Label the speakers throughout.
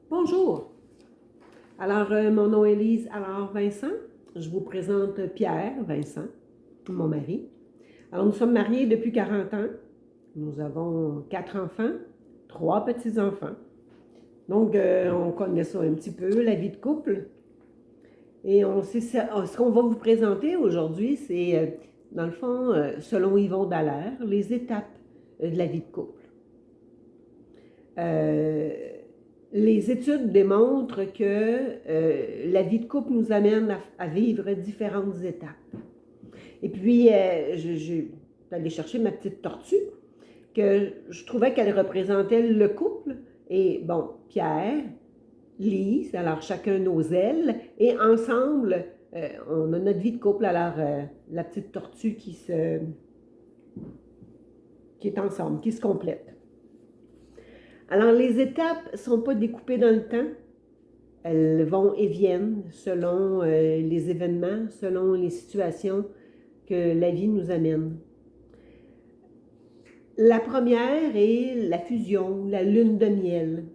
Speaker 1: Bonjour. Alors, mon nom est Lise. Alors, Vincent, je vous présente Pierre, Vincent, mon mari. Alors, nous sommes mariés depuis 40 ans. Nous avons 4 enfants, 3 petits-enfants. Donc, on connaît ça un petit peu, la vie de couple. Et ce qu'on va vous présenter aujourd'hui, c'est, dans le fond, selon Yvon Dallaire, les étapes de la vie de couple. Les études démontrent que la vie de couple nous amène à vivre différentes étapes. Et puis, je suis allée chercher ma petite tortue, que je trouvais qu'elle représentait le couple. Et bon, Pierre, Lise, alors chacun nos ailes, et ensemble, on a notre vie de couple. Alors, la petite tortue qui est ensemble, qui se complète. Alors, les étapes ne sont pas découpées dans le temps. Elles vont et viennent selon les événements, selon les situations que la vie nous amène. La première est la fusion, la lune de miel.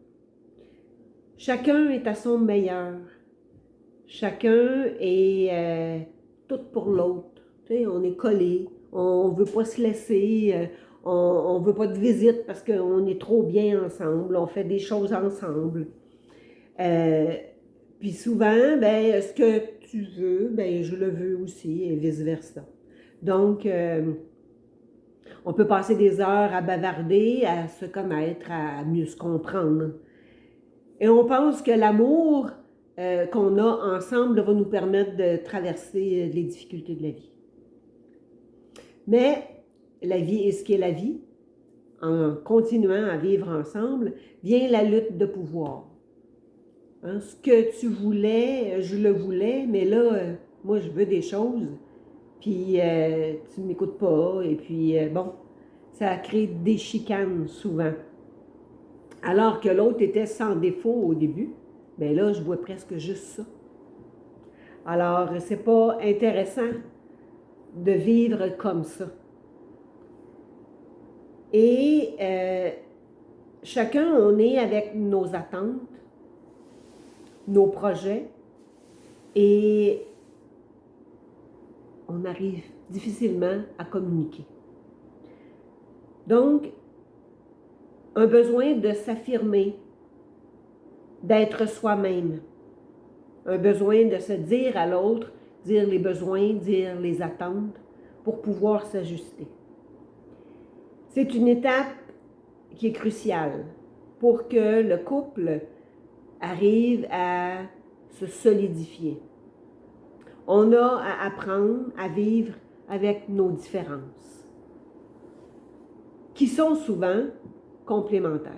Speaker 1: Chacun est à son meilleur. Chacun est tout pour l'autre. Tu sais, on est collés, on ne veut pas se laisser, on ne veut pas de visite parce qu'on est trop bien ensemble, on fait des choses ensemble. Puis souvent, ben, ce que tu veux, ben, je le veux aussi, et vice-versa. Donc, on peut passer des heures à bavarder, à se connaître, à mieux se comprendre. Et on pense que l'amour qu'on a ensemble va nous permettre de traverser les difficultés de la vie. Mais la vie est ce qu'est la vie. En continuant à vivre ensemble, vient la lutte de pouvoir. Hein, ce que tu voulais, je le voulais, mais là, moi, je veux des choses, puis tu ne m'écoutes pas, et puis bon, ça crée des chicanes souvent. Alors que l'autre était sans défaut au début, bien là, je vois presque juste ça. Alors, c'est pas intéressant de vivre comme ça. Et chacun, on est avec nos attentes, nos projets, et on arrive difficilement à communiquer. Donc, un besoin de s'affirmer, d'être soi-même, un besoin de se dire à l'autre, dire les besoins, dire les attentes, pour pouvoir s'ajuster. C'est une étape qui est cruciale pour que le couple arrive à se solidifier. On a à apprendre à vivre avec nos différences, qui sont souvent complémentaires.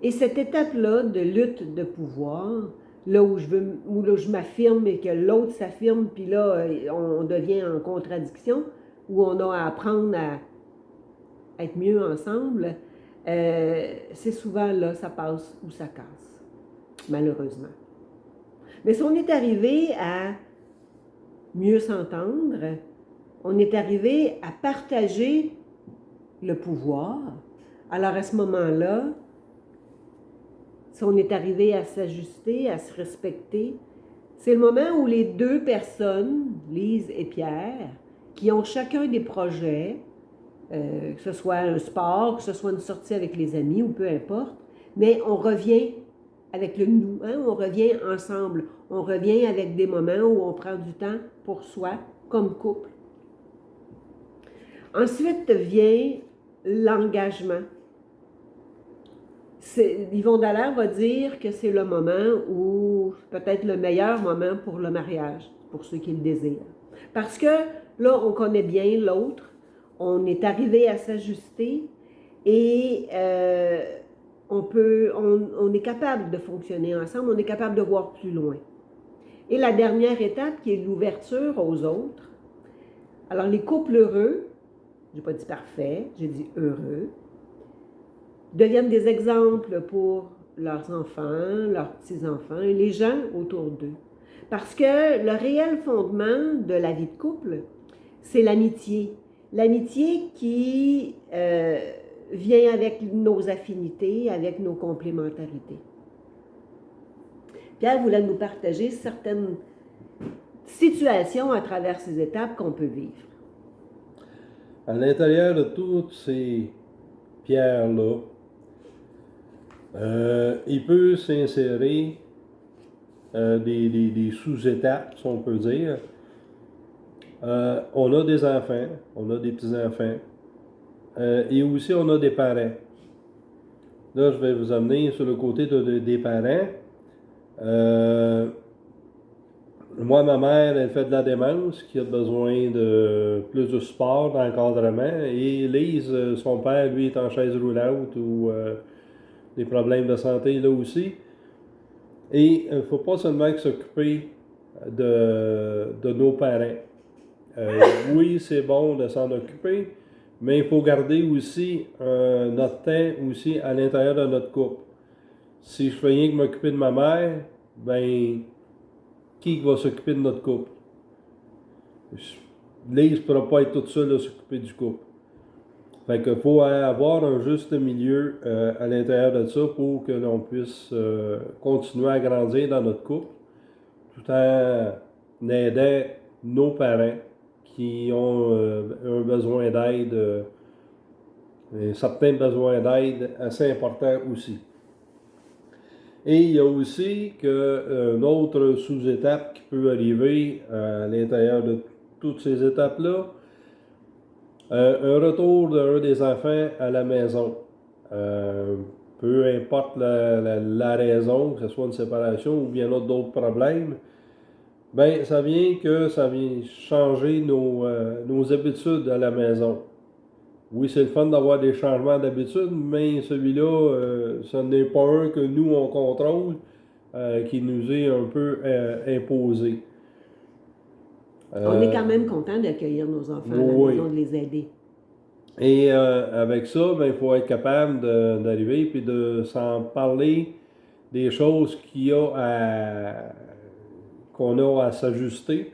Speaker 1: Et cette étape-là de lutte de pouvoir, là où je m'affirme et que l'autre s'affirme, puis là, on devient en contradiction, où on a à apprendre à être mieux ensemble, c'est souvent là, ça passe ou ça casse, malheureusement. Mais si on est arrivé à mieux s'entendre, on est arrivé à partager le pouvoir, alors à ce moment-là, si on est arrivé à s'ajuster, à se respecter, c'est le moment où les deux personnes, Lise et Pierre, qui ont chacun des projets, que ce soit un sport, que ce soit une sortie avec les amis ou peu importe, mais on revient avec le nous, hein? On revient ensemble, on revient avec des moments où on prend du temps pour soi comme couple. Ensuite vient l'engagement. Yvon Dallaire va dire que c'est le moment où, peut-être le meilleur moment pour le mariage, pour ceux qui le désirent. Parce que là, on connaît bien l'autre, on est arrivé à s'ajuster et on est capable de fonctionner ensemble, on est capable de voir plus loin. Et la dernière étape qui est l'ouverture aux autres. Alors les couples heureux, je n'ai pas dit parfait, j'ai dit heureux, deviennent des exemples pour leurs enfants, leurs petits-enfants et les gens autour d'eux. Parce que le réel fondement de la vie de couple, c'est l'amitié. L'amitié qui vient avec nos affinités, avec nos complémentarités. Pierre voulait nous partager certaines situations à travers ces étapes qu'on peut vivre.
Speaker 2: À l'intérieur de toutes ces pierres-là, il peut s'insérer des sous-étapes, si on peut dire. On a des enfants, on a des petits-enfants, et aussi on a des parents. Là, je vais vous amener sur le côté des parents. Moi, ma mère, elle fait de la démence, qui a besoin de plus de support, d'encadrement. Et Lise, son père, lui, est en chaise roulante ou des problèmes de santé là aussi. Et il ne faut pas seulement s'occuper de nos parents. Oui, c'est bon de s'en occuper, mais il faut garder aussi notre temps aussi à l'intérieur de notre couple. Si je fais rien que m'occuper de ma mère, ben, qui va s'occuper de notre couple? Lise ne pourra pas être toute seule à s'occuper du couple. Fait qu'il faut avoir un juste milieu à l'intérieur de ça pour que l'on puisse continuer à grandir dans notre couple, tout en aidant nos parents qui ont un besoin d'aide, certains besoins d'aide assez importants aussi. Et il y a aussi une autre sous-étape qui peut arriver à l'intérieur de toutes ces étapes-là, un retour d'un des enfants à la maison. Peu importe la raison, que ce soit une séparation ou bien d'autres problèmes, ben ça vient changer nos habitudes à la maison. Oui, c'est le fun d'avoir des changements d'habitude, mais celui-là, ce n'est pas un que nous, on contrôle, qui nous est un peu imposé.
Speaker 1: On est quand même content d'accueillir nos enfants à la maison, de les aider.
Speaker 2: Et avec ça, ben, il faut être capable d'arriver puis de s'en parler des choses qu'on a à s'ajuster,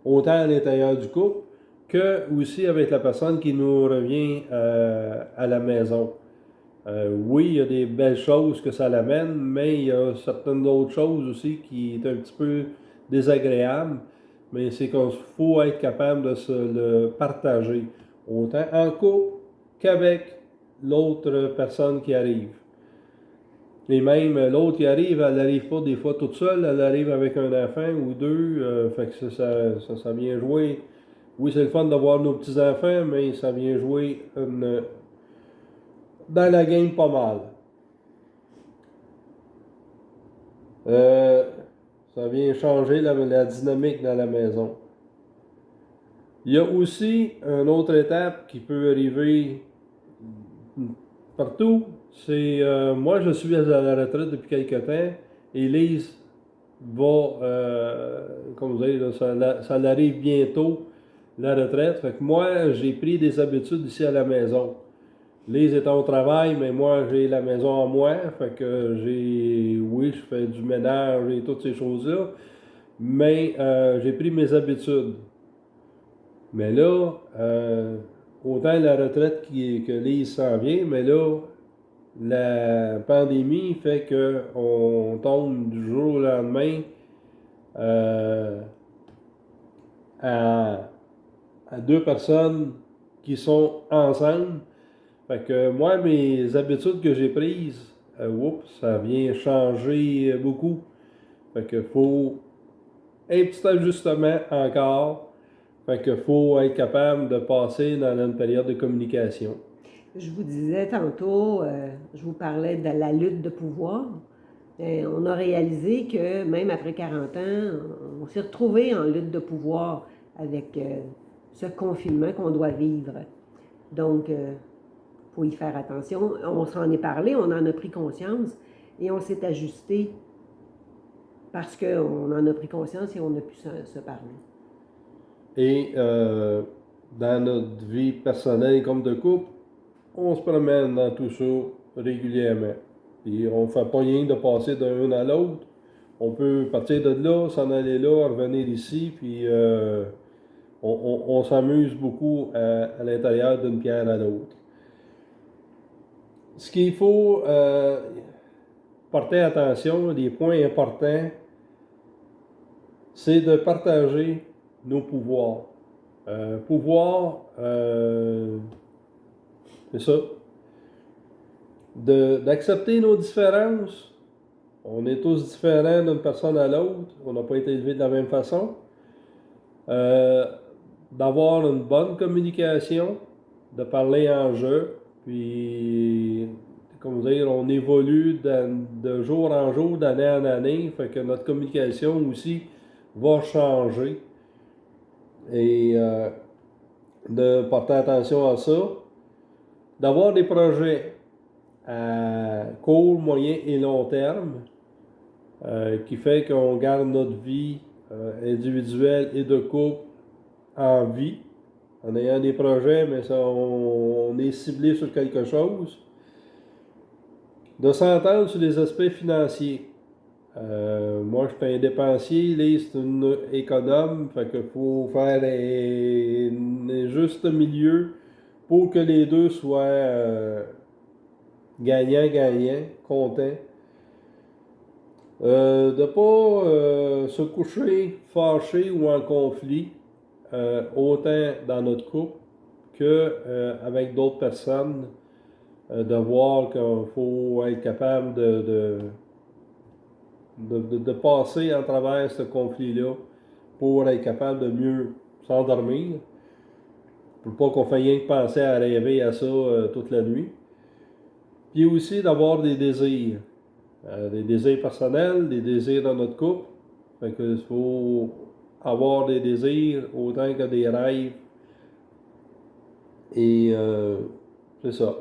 Speaker 2: autant à l'intérieur du couple que aussi avec la personne qui nous revient à la maison. Oui, il y a des belles choses que ça l'amène, mais il y a certaines autres choses aussi qui sont un petit peu désagréables. Mais c'est qu'il faut être capable de se le partager, autant en couple qu'avec l'autre personne qui arrive. Et même l'autre qui arrive, elle n'arrive pas des fois toute seule, elle arrive avec un enfant ou deux, fait que ça vient jouer. Oui, c'est le fun d'avoir nos petits-enfants, mais ça vient jouer dans la game pas mal. Ça vient changer la dynamique dans la maison. Il y a aussi une autre étape qui peut arriver partout. C'est moi, je suis à la retraite depuis quelque temps et Lise va, comme vous savez, ça l'arrive bientôt, la retraite. Fait que moi, j'ai pris des habitudes ici à la maison. Lise est au travail, mais moi, j'ai la maison à moi. Fait que oui, je fais du ménage et toutes ces choses-là. Mais j'ai pris mes habitudes. Mais là, autant la retraite que Lise s'en vient, mais là, la pandémie fait qu'on tombe du jour au lendemain à deux personnes qui sont ensemble. Fait que moi, mes habitudes que j'ai prises, ça vient changer beaucoup. Fait que faut un petit ajustement encore. Fait qu'il faut être capable de passer dans une période de communication.
Speaker 1: Je vous disais tantôt, je vous parlais de la lutte de pouvoir. On a réalisé que même après 40 ans, on s'est retrouvé en lutte de pouvoir avec ce confinement qu'on doit vivre. Donc, faut y faire attention. On s'en est parlé, on en a pris conscience et on s'est ajusté parce qu'on en a pris conscience et on a pu se parler.
Speaker 2: Et dans notre vie personnelle comme de couple, on se promène dans tout ça régulièrement. Et on ne fait pas rien de passer d'un à l'autre. On peut partir de là, s'en aller là, revenir ici, puis on s'amuse beaucoup à l'intérieur d'une pierre à l'autre. Ce qu'il faut porter attention, les points importants, c'est de partager nos pouvoirs. C'est ça, d'accepter nos différences. On est tous différents d'une personne à l'autre. On n'a pas été élevés de la même façon. D'avoir une bonne communication, de parler en jeu, puis, comment dire, on évolue de jour en jour, d'année en année, fait que notre communication aussi va changer. Et de porter attention à ça, d'avoir des projets à court, moyen et long terme, qui fait qu'on garde notre vie individuelle et de couple en vie, en ayant des projets, mais ça, on est ciblé sur quelque chose. De s'entendre sur les aspects financiers. Moi, je suis un dépensier, Lise, c'est une économe, fait qu'il faut faire un juste milieu pour que les deux soient gagnants, contents. De ne pas se coucher fâché ou en conflit, autant dans notre couple qu'avec d'autres personnes, de voir qu'il faut être capable de passer à travers ce conflit-là pour être capable de mieux s'endormir, pour pas qu'on fasse rien que penser à rêver à ça toute la nuit. Puis aussi d'avoir des désirs personnels, des désirs dans notre couple. Fait que il faut avoir des désirs autant que des rêves. Et c'est ça.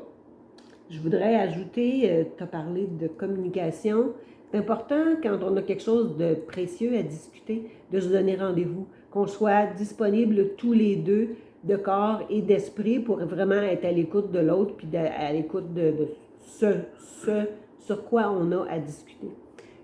Speaker 1: Je voudrais ajouter, tu as parlé de communication. C'est important, quand on a quelque chose de précieux à discuter, de se donner rendez-vous, qu'on soit disponible tous les deux, de corps et d'esprit, pour vraiment être à l'écoute de l'autre, puis à l'écoute de ce sur quoi on a à discuter.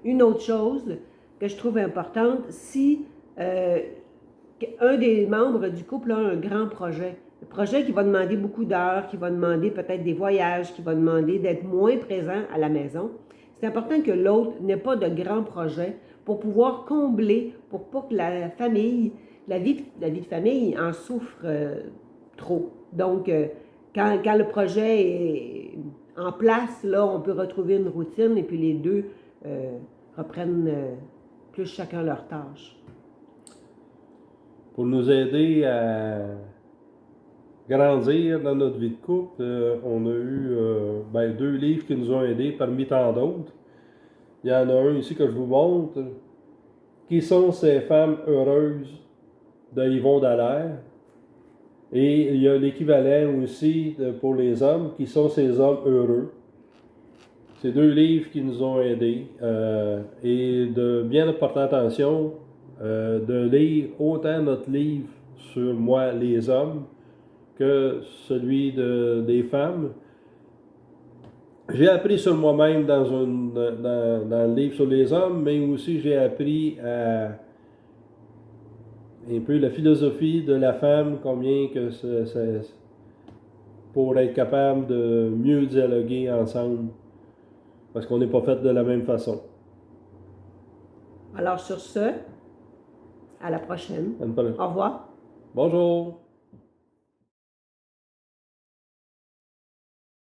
Speaker 1: Une autre chose que je trouve importante, si un des membres du couple a un grand projet, un projet qui va demander beaucoup d'heures, qui va demander peut-être des voyages, qui va demander d'être moins présent à la maison, c'est important que l'autre n'ait pas de grands projets pour pouvoir combler, pour pas que la famille, la vie de famille en souffre trop. Donc, quand le projet est en place, là, on peut retrouver une routine et puis les deux reprennent plus chacun leur tâche.
Speaker 2: Pour nous aider à grandir dans notre vie de couple, on a eu 2 livres qui nous ont aidés parmi tant d'autres. Il y en a un ici que je vous montre. Qui sont ces femmes heureuses de Yvon Dallaire? Et il y a l'équivalent aussi pour les hommes, qui sont ces hommes heureux. C'est 2 livres qui nous ont aidés. Et de bien porter attention, de lire autant notre livre sur moi, les hommes, que celui des femmes. J'ai appris sur moi-même dans le livre sur les hommes, mais aussi j'ai appris un peu la philosophie de la femme, combien que c'est pour être capable de mieux dialoguer ensemble, parce qu'on n'est pas fait de la même façon.
Speaker 1: Alors sur ce, à la prochaine. Au revoir.
Speaker 2: Bonjour.